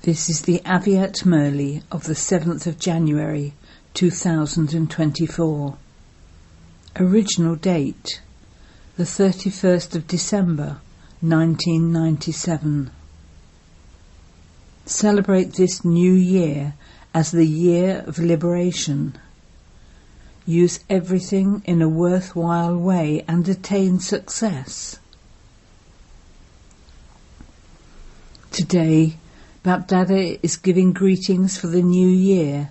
This is the Aviat Murli of the 7th of January 2024. Original date, the 31st of December 1997. Celebrate this new year as the year of liberation. Use everything in a worthwhile way and attain success. Today, Bapdada is giving greetings for the new year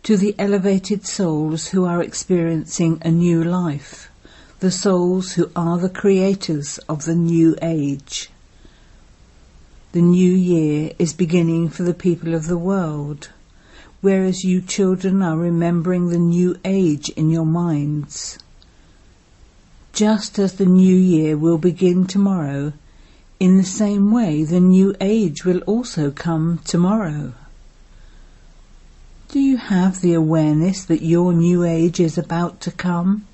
to the elevated souls who are experiencing a new life, the souls who are the creators of the new age. The new year is beginning for the people of the world, whereas you children are remembering the new age in your minds. Just as the new year will begin tomorrow, in the same way the new age will also come tomorrow. Do you have the awareness that your new age is about to come?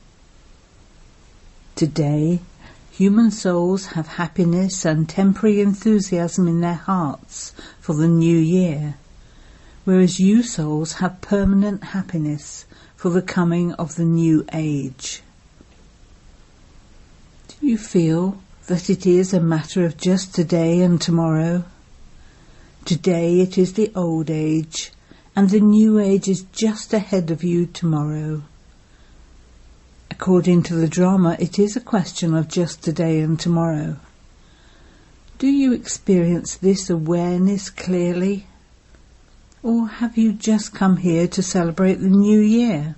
Today, human souls have happiness and temporary enthusiasm in their hearts for the new year, whereas you souls have permanent happiness for the coming of the new age. Do you feel that it is a matter of just today and tomorrow? Today it is the old age, and the new age is just ahead of you tomorrow. According to the drama, it is a question of just today and tomorrow. Do you experience this awareness clearly? Or have you just come here to celebrate the new year?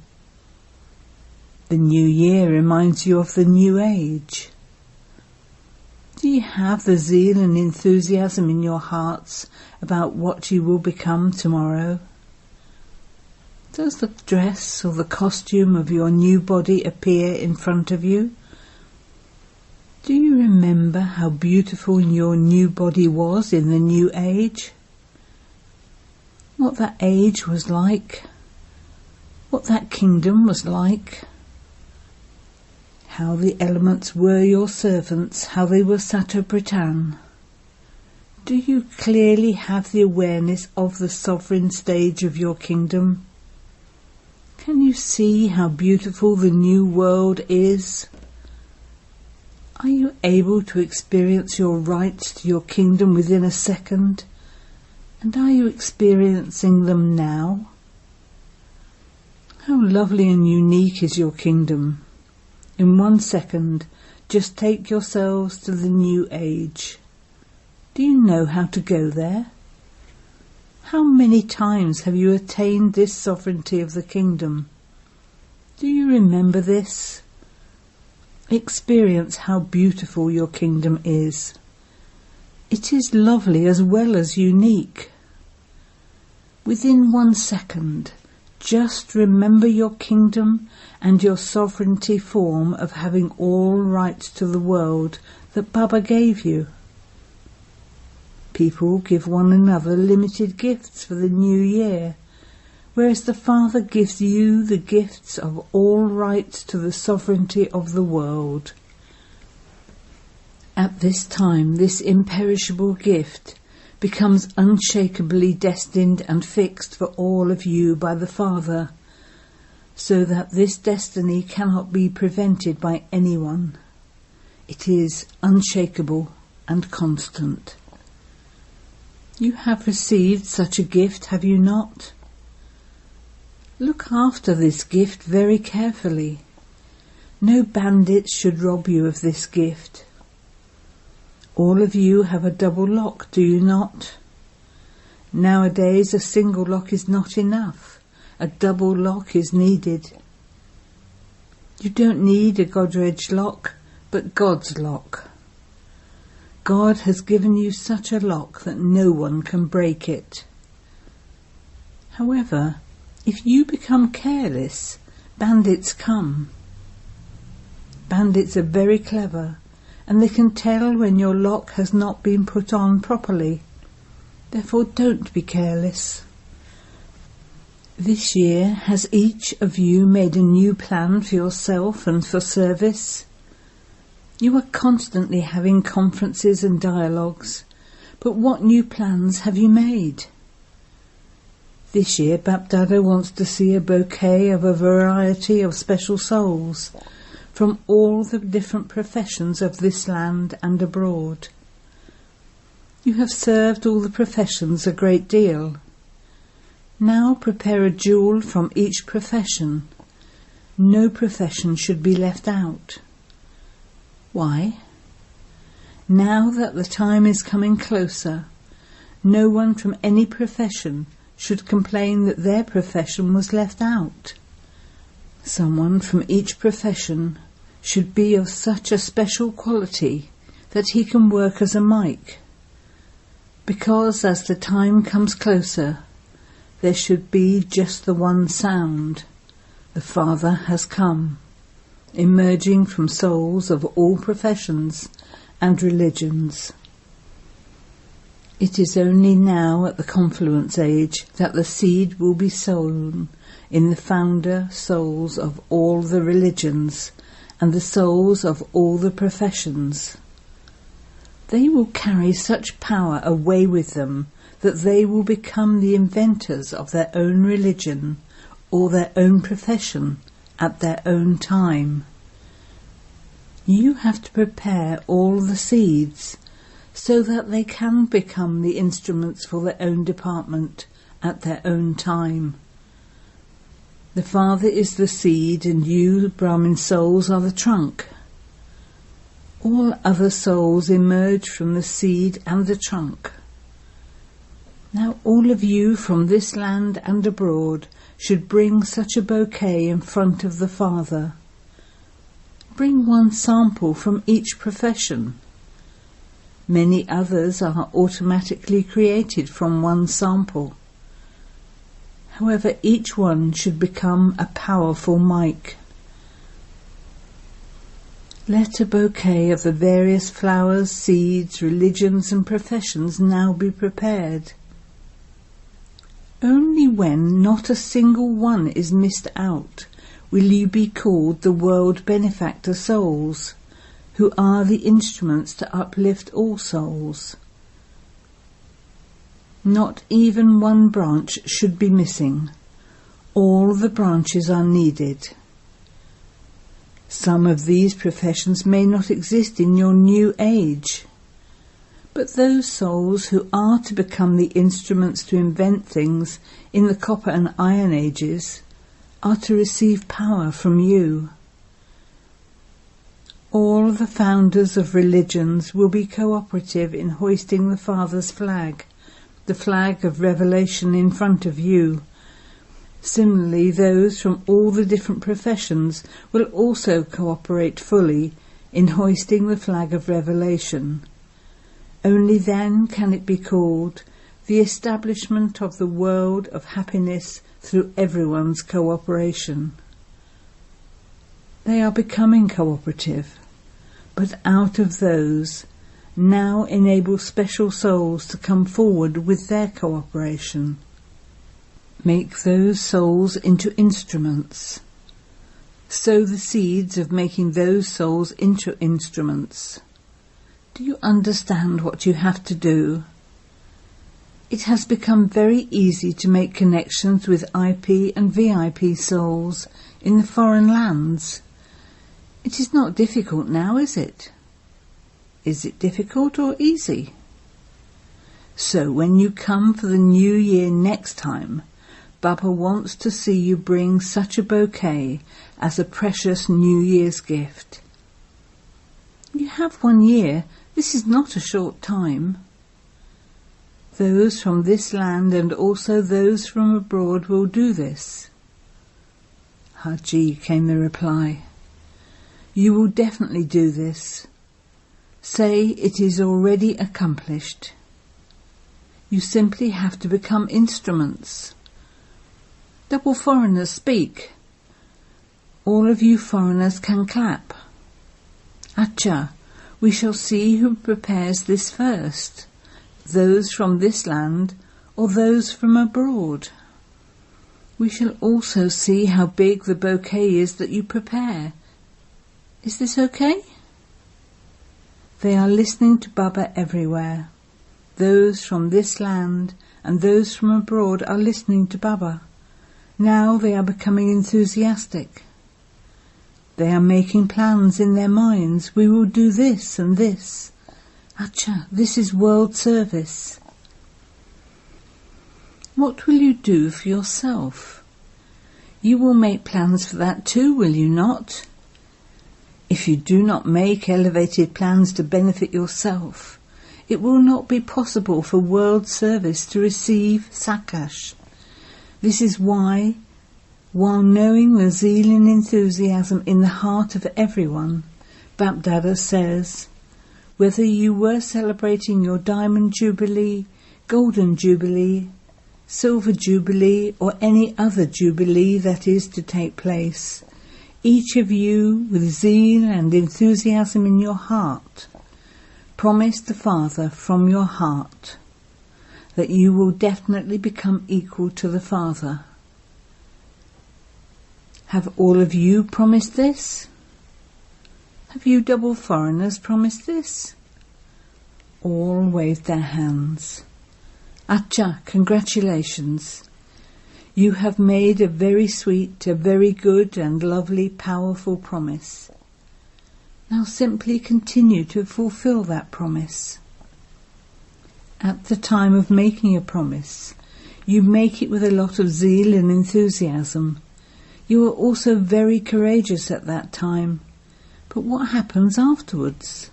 The new year reminds you of the new age. Do you have the zeal and enthusiasm in your hearts about what you will become tomorrow? Does the dress or the costume of your new body appear in front of you? Do you remember how beautiful your new body was in the new age? What that age was like? What that kingdom was like? How the elements were your servants, how they were Satobritan. Do you clearly have the awareness of the sovereign stage of your kingdom? Can you see how beautiful the new world is? Are you able to experience your rights to your kingdom within a second? And are you experiencing them now? How lovely and unique is your kingdom. In 1 second, just take yourselves to the new age. Do you know how to go there? How many times have you attained this sovereignty of the kingdom? Do you remember this? Experience how beautiful your kingdom is. It is lovely as well as unique. Within 1 second, just remember your kingdom and your sovereignty form of having all rights to the world that Baba gave you. People give one another limited gifts for the new year, whereas the Father gives you the gifts of all rights to the sovereignty of the world. At this time, this imperishable gift becomes unshakably destined and fixed for all of you by the Father, so that this destiny cannot be prevented by anyone. It is unshakable and constant. You have received such a gift, have you not? Look after this gift very carefully. No bandits should rob you of this gift. All of you have a double lock, do you not? Nowadays a single lock is not enough. A double lock is needed. You don't need a Godrej lock, but God's lock. God has given you such a lock that no one can break it. However, if you become careless, bandits come. Bandits are very clever, and they can tell when your lock has not been put on properly. Therefore don't be careless. This year, has each of you made a new plan for yourself and for service? You are constantly having conferences and dialogues, but what new plans have you made? This year, Bapdada wants to see a bouquet of a variety of special souls from all the different professions of this land and abroad. You have served all the professions a great deal. Now prepare a jewel from each profession. No profession should be left out. Why? Now that the time is coming closer, no one from any profession should complain that their profession was left out. Someone from each profession should be of such a special quality that he can work as a mic, because as the time comes closer, there should be just the one sound: the Father has come, emerging from souls of all professions and religions. It is only now at the confluence age that the seed will be sown in the founder souls of all the religions and the souls of all the professions. They will carry such power away with them that they will become the inventors of their own religion or their own profession at their own time. You have to prepare all the seeds so that they can become the instruments for their own department at their own time. The Father is the seed, and you, Brahmin souls, are the trunk. All other souls emerge from the seed and the trunk. Now all of you from this land and abroad should bring such a bouquet in front of the Father. Bring one sample from each profession. Many others are automatically created from one sample. However, each one should become a powerful mic. Let a bouquet of the various flowers, seeds, religions and professions now be prepared. Only when not a single one is missed out will you be called the world benefactor souls, who are the instruments to uplift all souls. Not even one branch should be missing. All the branches are needed. Some of these professions may not exist in your new age, but those souls who are to become the instruments to invent things in the copper and iron ages are to receive power from you. All the founders of religions will be cooperative in hoisting the Father's flag, the flag of revelation, in front of you. Similarly, those from all the different professions will also cooperate fully in hoisting the flag of revelation. Only then can it be called the establishment of the world of happiness through everyone's cooperation. They are becoming cooperative, but out of those, now enable special souls to come forward with their cooperation. Make those souls into instruments. Sow the seeds of making those souls into instruments. Do you understand what you have to do? It has become very easy to make connections with IP and VIP souls in the foreign lands. It is not difficult now, is it? Is it difficult or easy? So when you come for the new year next time, Baba wants to see you bring such a bouquet as a precious New Year's gift. You have 1 year. This is not a short time. Those from this land and also those from abroad will do this. Haji, came the reply. You will definitely do this. Say it is already accomplished. You simply have to become instruments. Double foreigners speak. All of you foreigners can clap. Acha, we shall see who prepares this first, those from this land or those from abroad. We shall also see how big the bouquet is that you prepare. Is this okay? They are listening to Baba everywhere. those from this land and those from abroad are listening to Baba. Now they are becoming enthusiastic. They are making plans in their minds. We will do this and this. Acha, this is world service. What will you do for yourself? You will make plans for that too, will you not? If you do not make elevated plans to benefit yourself, it will not be possible for world service to receive Sakash. This is why, while knowing the zeal and enthusiasm in the heart of everyone, Bapdada says, whether you were celebrating your Diamond Jubilee, Golden Jubilee, Silver Jubilee, or any other Jubilee that is to take place, each of you, with zeal and enthusiasm in your heart, promise the Father from your heart that you will definitely become equal to the Father. Have all of you promised this? Have you double foreigners promised this? All waved their hands. Acha, congratulations. You have made a very sweet, a very good and lovely, powerful promise. Now simply continue to fulfill that promise. At the time of making a promise, you make it with a lot of zeal and enthusiasm. You are also very courageous at that time. But what happens afterwards?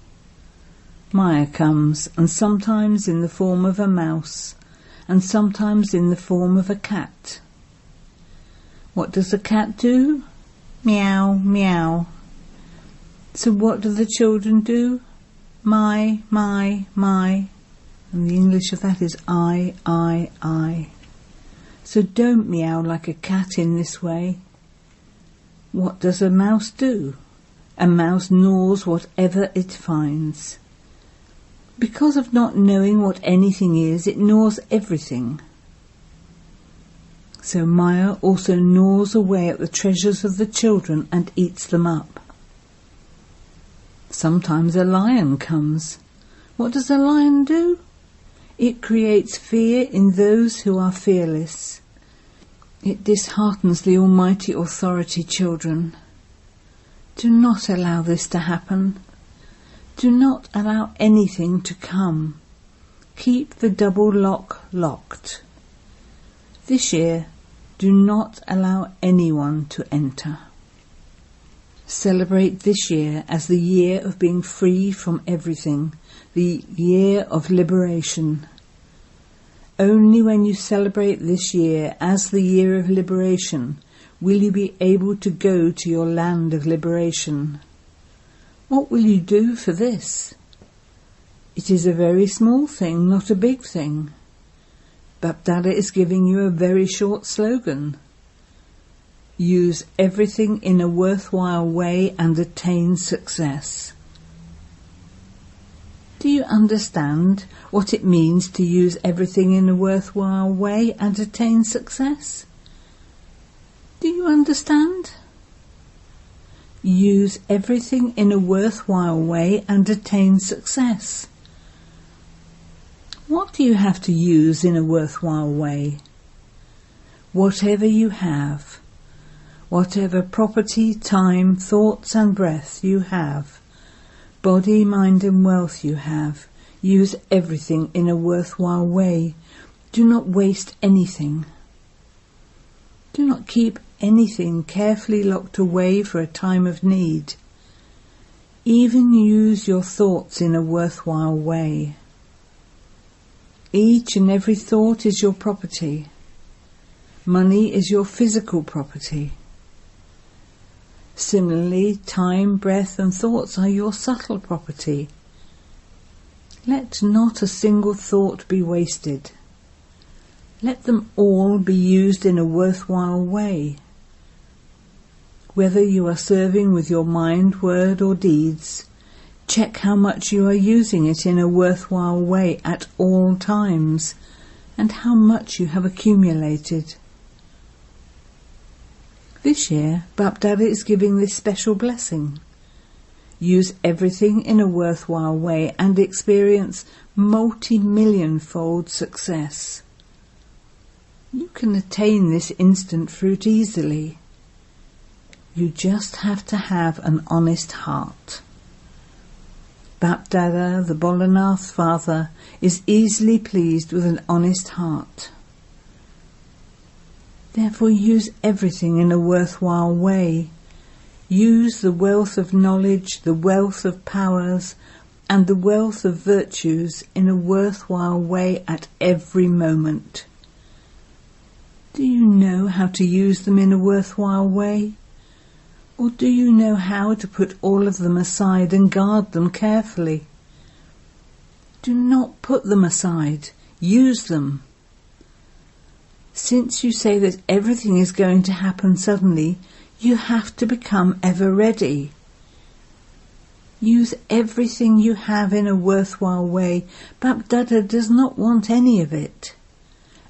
Maya comes, and sometimes in the form of a mouse, and sometimes in the form of a cat. What does a cat do? Meow, meow. So what do the children do? My. And the English of that is I. So don't meow like a cat in this way. What does a mouse do? A mouse gnaws whatever it finds. Because of not knowing what anything is, it gnaws everything. So Maya also gnaws away at the treasures of the children and eats them up. Sometimes a lion comes. What does a lion do? It creates fear in those who are fearless. It disheartens the almighty authority children. Do not allow this to happen. Do not allow anything to come. Keep the double lock locked. This year, do not allow anyone to enter. Celebrate this year as the year of being free from everything, the year of liberation. Only when you celebrate this year as the year of liberation will you be able to go to your land of liberation. What will you do for this? It is a very small thing, not a big thing. Bapdada is giving you a very short slogan. Use everything in a worthwhile way and attain success. Do you understand what it means to use everything in a worthwhile way and attain success? Do you understand? Use everything in a worthwhile way and attain success. What do you have to use in a worthwhile way? Whatever you have, whatever property, time, thoughts and breath you have, body, mind and wealth you have, use everything in a worthwhile way. Do not waste anything. Do not keep anything carefully locked away for a time of need. Even use your thoughts in a worthwhile way. Each and every thought is your property. Money is your physical property. Similarly, time, breath and thoughts are your subtle property. Let not a single thought be wasted. Let them all be used in a worthwhile way. Whether you are serving with your mind, word or deeds, check how much you are using it in a worthwhile way at all times and how much you have accumulated. This year, Bapdada is giving this special blessing. use everything in a worthwhile way and experience multi-million-fold success. You can attain this instant fruit easily. You just have to have an honest heart. Bapdada, the Bolanath Father, is easily pleased with an honest heart. Therefore use everything in a worthwhile way. Use the wealth of knowledge, the wealth of powers, and the wealth of virtues in a worthwhile way at every moment. Do you know how to use them in a worthwhile way? Or do you know how to put all of them aside and guard them carefully? Do not put them aside. Use them. Since you say that everything is going to happen suddenly, you have to become ever ready. Use everything you have in a worthwhile way. Bapdada does not want any of it.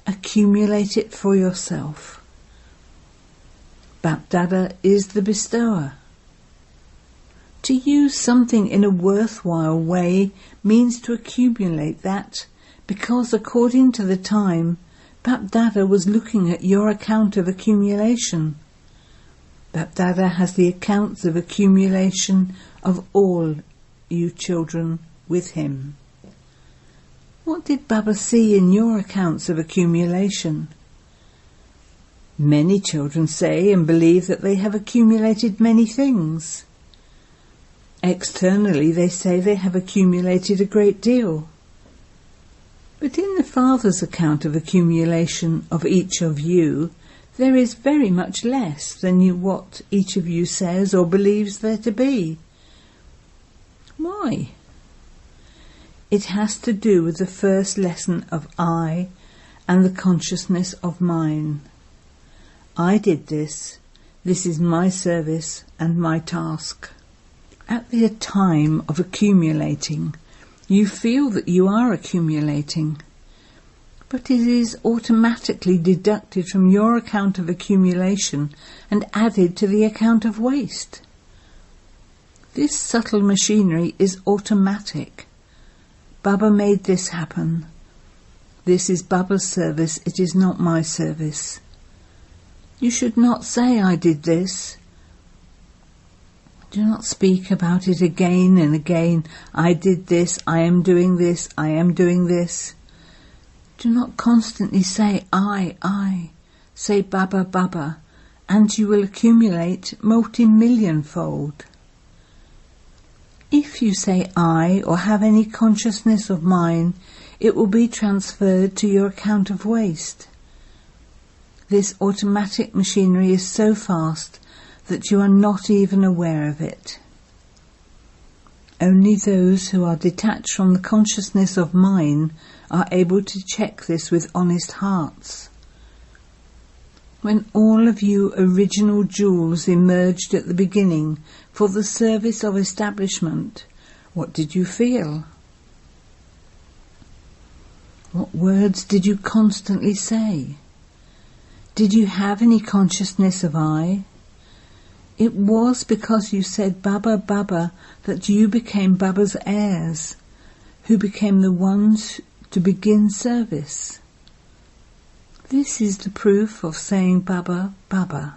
Accumulate it for yourself. Bapdada is the bestower. To use something in a worthwhile way means to accumulate that, because according to the time, Bapdada was looking at your account of accumulation. Bapdada has the accounts of accumulation of all you children with him. What did Baba see in your accounts of accumulation? Many children say and believe that they have accumulated many things. Externally they say they have accumulated a great deal. But in the Father's account of accumulation of each of you, there is very much less than what each of you says or believes there to be. Why? It has to do with the first lesson of I and the consciousness of mine. I did this. This is my service and my task. At the time of accumulating, you feel that you are accumulating, but it is automatically deducted from your account of accumulation and added to the account of waste. This subtle machinery is automatic. Baba made this happen. This is Baba's service, it is not my service. You should not say, I did this. Do not speak about it again and again. I did this, I am doing this, I am doing this. Do not constantly say, I. Say Baba, Baba, and you will accumulate multi-million-fold. If you say I or have any consciousness of mine, it will be transferred to your account of waste. This automatic machinery is so fast that you are not even aware of it. Only those who are detached from the consciousness of mine are able to check this with honest hearts. When all of you original jewels emerged at the beginning for the service of establishment, what did you feel? What words did you constantly say? Did you have any consciousness of I? It was because you said Baba, Baba that you became Baba's heirs, who became the ones to begin service. This is the proof of saying Baba, Baba.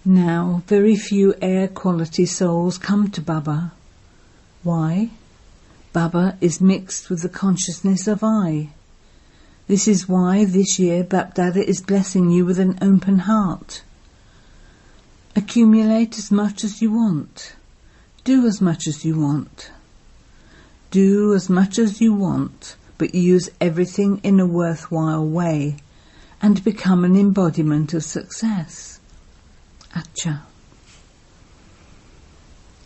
Now, very few air quality souls come to Baba. Why? Baba is mixed with the consciousness of I. This is why this year Bapdada is blessing you with an open heart. Accumulate as much as you want. Do as much as you want. Do as much as you want, but use everything in a worthwhile way and become an embodiment of success. Acha.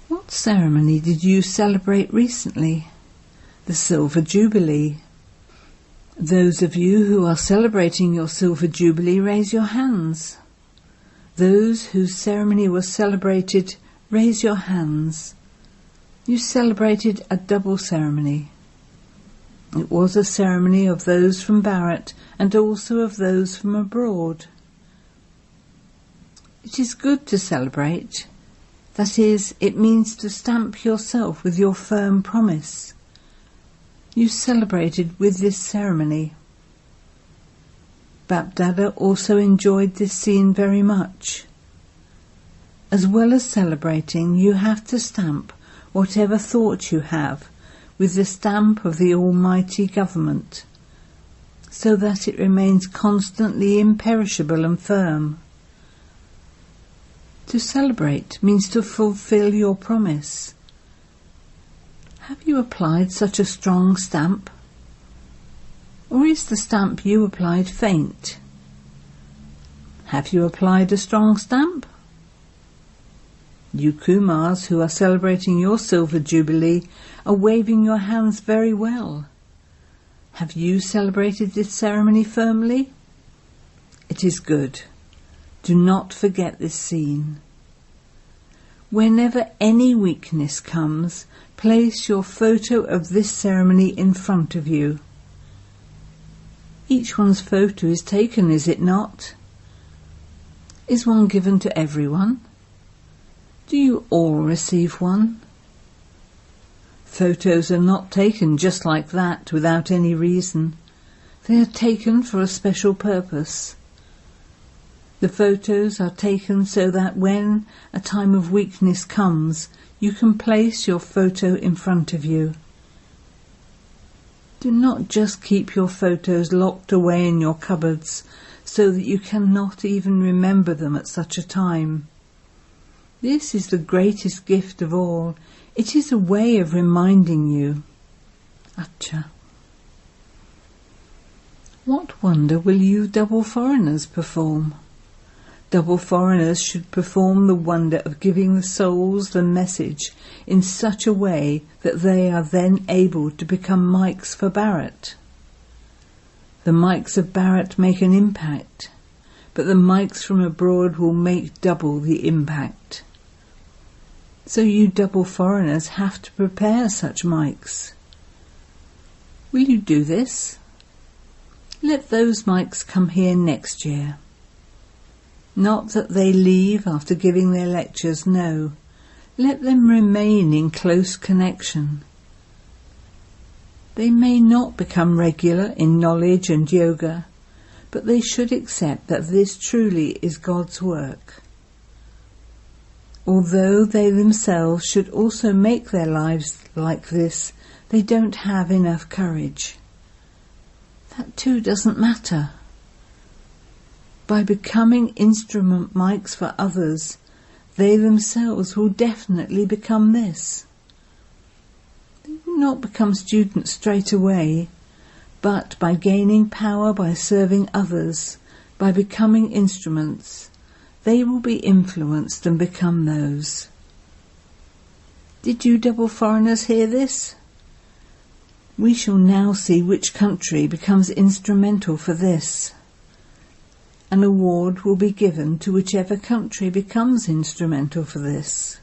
What ceremony did you celebrate recently? The Silver Jubilee. Those of you who are celebrating your Silver Jubilee, raise your hands. Those whose ceremony was celebrated, raise your hands. You celebrated a double ceremony. It was a ceremony of those from Bharat and also of those from abroad. It is good to celebrate. That is, it means to stamp yourself with your firm promise. You celebrated with this ceremony. Bapdada also enjoyed this scene very much. As well as celebrating, you have to stamp whatever thought you have with the stamp of the Almighty Government, so that it remains constantly imperishable and firm. To celebrate means to fulfill your promise. Have you applied such a strong stamp? Or is the stamp you applied faint? Have you applied a strong stamp? You Kumars who are celebrating your silver jubilee are waving your hands very well. Have you celebrated this ceremony firmly? It is good. Do not forget this scene. Whenever any weakness comes, place your photo of this ceremony in front of you. Each one's photo is taken, is it not? Is one given to everyone? Do you all receive one? Photos are not taken just like that without any reason. They are taken for a special purpose. The photos are taken so that when a time of weakness comes, you can place your photo in front of you. Do not just keep your photos locked away in your cupboards so that you cannot even remember them at such a time. This is the greatest gift of all. It is a way of reminding you. Acha. What wonder will you double foreigners perform? Double foreigners should perform the wonder of giving the souls the message in such a way that they are then able to become mics for Bharat. The mics of Bharat make an impact, but the mics from abroad will make double the impact. So you double foreigners have to prepare such mics. Will you do this? Let those mics come here next year. Not that they leave after giving their lectures, no. Let them remain in close connection. They may not become regular in knowledge and yoga, but they should accept that this truly is God's work. Although they themselves should also make their lives like this, they don't have enough courage. That too doesn't matter. By becoming instrument mics for others, they themselves will definitely become this. They will not become students straight away, but by gaining power by serving others, by becoming instruments, they will be influenced and become those. Did you double foreigners hear this? We shall now see which country becomes instrumental for this. An award will be given to whichever country becomes instrumental for this.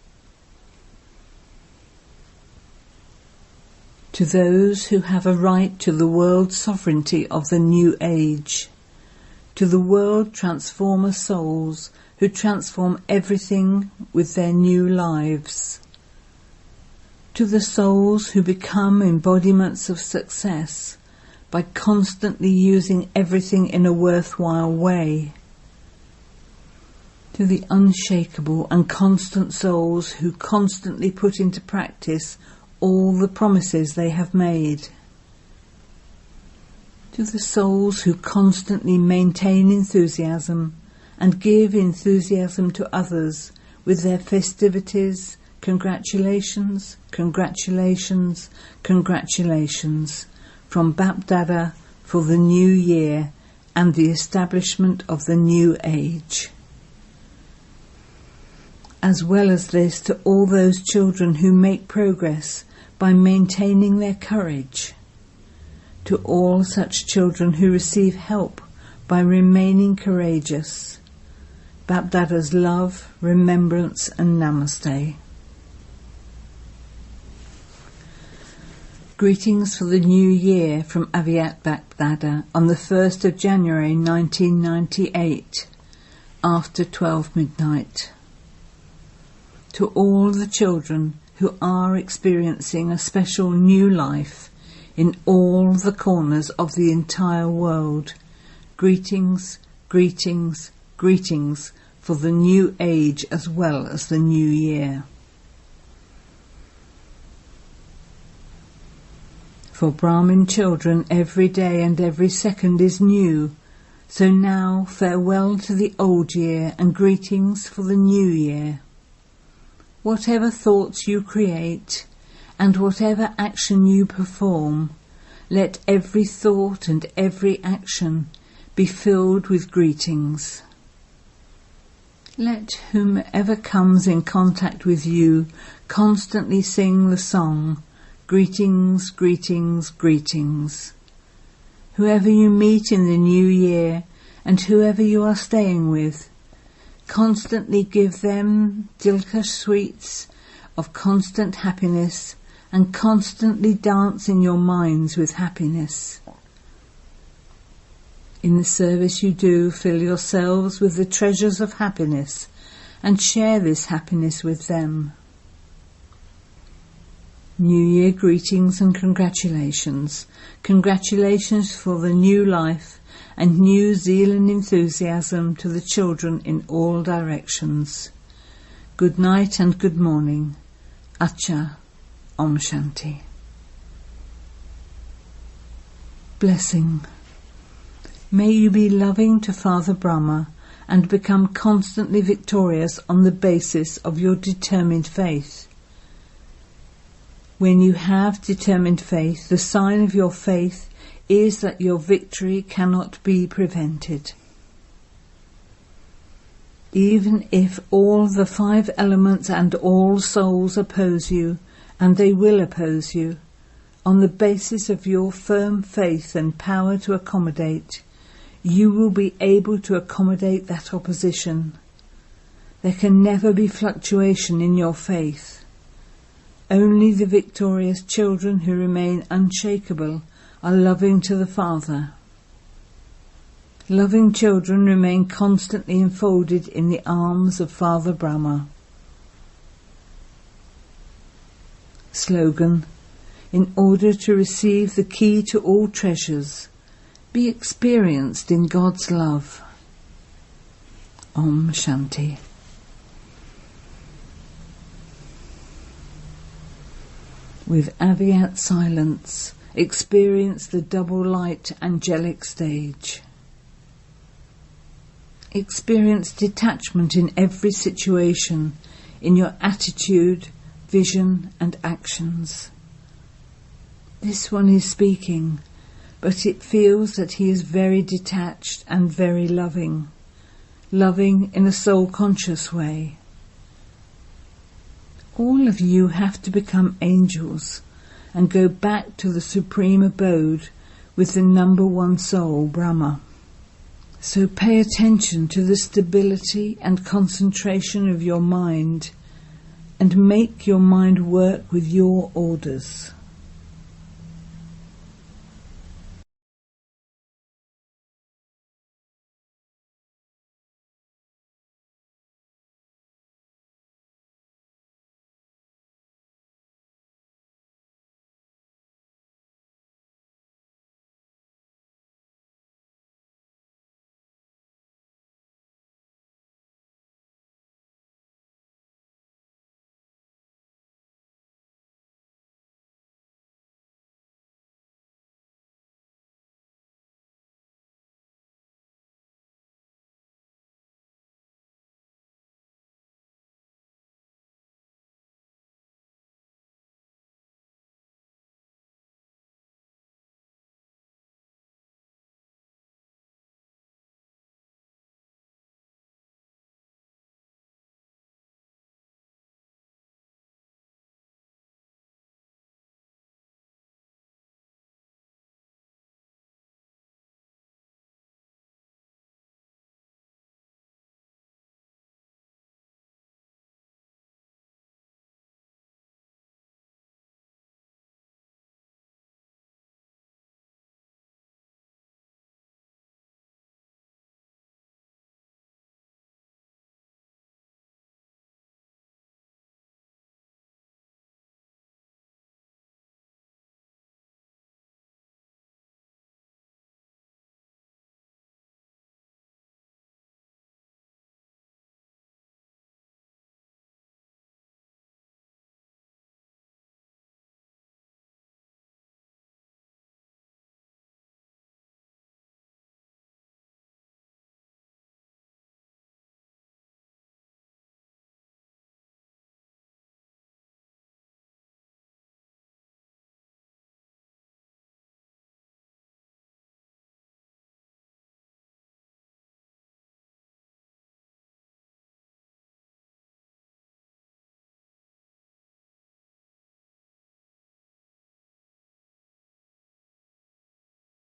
To those who have a right to the world sovereignty of the new age, to the world transformer souls who transform everything with their new lives, to the souls who become embodiments of success by constantly using everything in a worthwhile way, to the unshakable and constant souls who constantly put into practice all the promises they have made, to the souls who constantly maintain enthusiasm and give enthusiasm to others with their festivities, congratulations, congratulations, congratulations from Bapdada for the new year and the establishment of the new age. As well as this, to all those children who make progress by maintaining their courage, to all such children who receive help by remaining courageous, Bapdada's love, remembrance and namaste. Greetings for the new year from Aviat Bapdada on the 1st of January 1998, after 12 midnight. to all the children who are experiencing a special new life in all the corners of the entire world. Greetings, greetings, greetings for the new age as well as the new year. For Brahmin children, every day and every second is new. So now farewell to the old year and greetings for the new year. Whatever thoughts you create and whatever action you perform, let every thought and every action be filled with greetings. Let whomever comes in contact with you constantly sing the song, greetings, greetings, greetings. Whoever you meet in the new year and whoever you are staying with, constantly give them Dilkash sweets of constant happiness and constantly dance in your minds with happiness. In the service you do, fill yourselves with the treasures of happiness and share this happiness with them. New Year greetings and congratulations. Congratulations for the new life and new zeal and enthusiasm to the children in all directions. Good night and good morning. Acha, Om Shanti. Blessing. May you be loving to Father Brahma and become constantly victorious on the basis of your determined faith. When you have determined faith, the sign of your faith is that your victory cannot be prevented. Even if all the 5 elements and all souls oppose you, and they will oppose you, on the basis of your firm faith and power to accommodate, you will be able to accommodate that opposition. There can never be fluctuation in your faith. Only the victorious children who remain unshakable are loving to the Father. Loving children remain constantly enfolded in the arms of Father Brahma. Slogan: in order to receive the key to all treasures, be experienced in God's love. Om Shanti. With Avyat silence, experience the double light angelic stage. Experience detachment in every situation, in your attitude, vision and actions. This one is speaking, but it feels that he is very detached and very loving, loving in a soul-conscious way. All of you have to become angels and go back to the supreme abode with the number 1 soul, Brahma. So pay attention to the stability and concentration of your mind and make your mind work with your orders.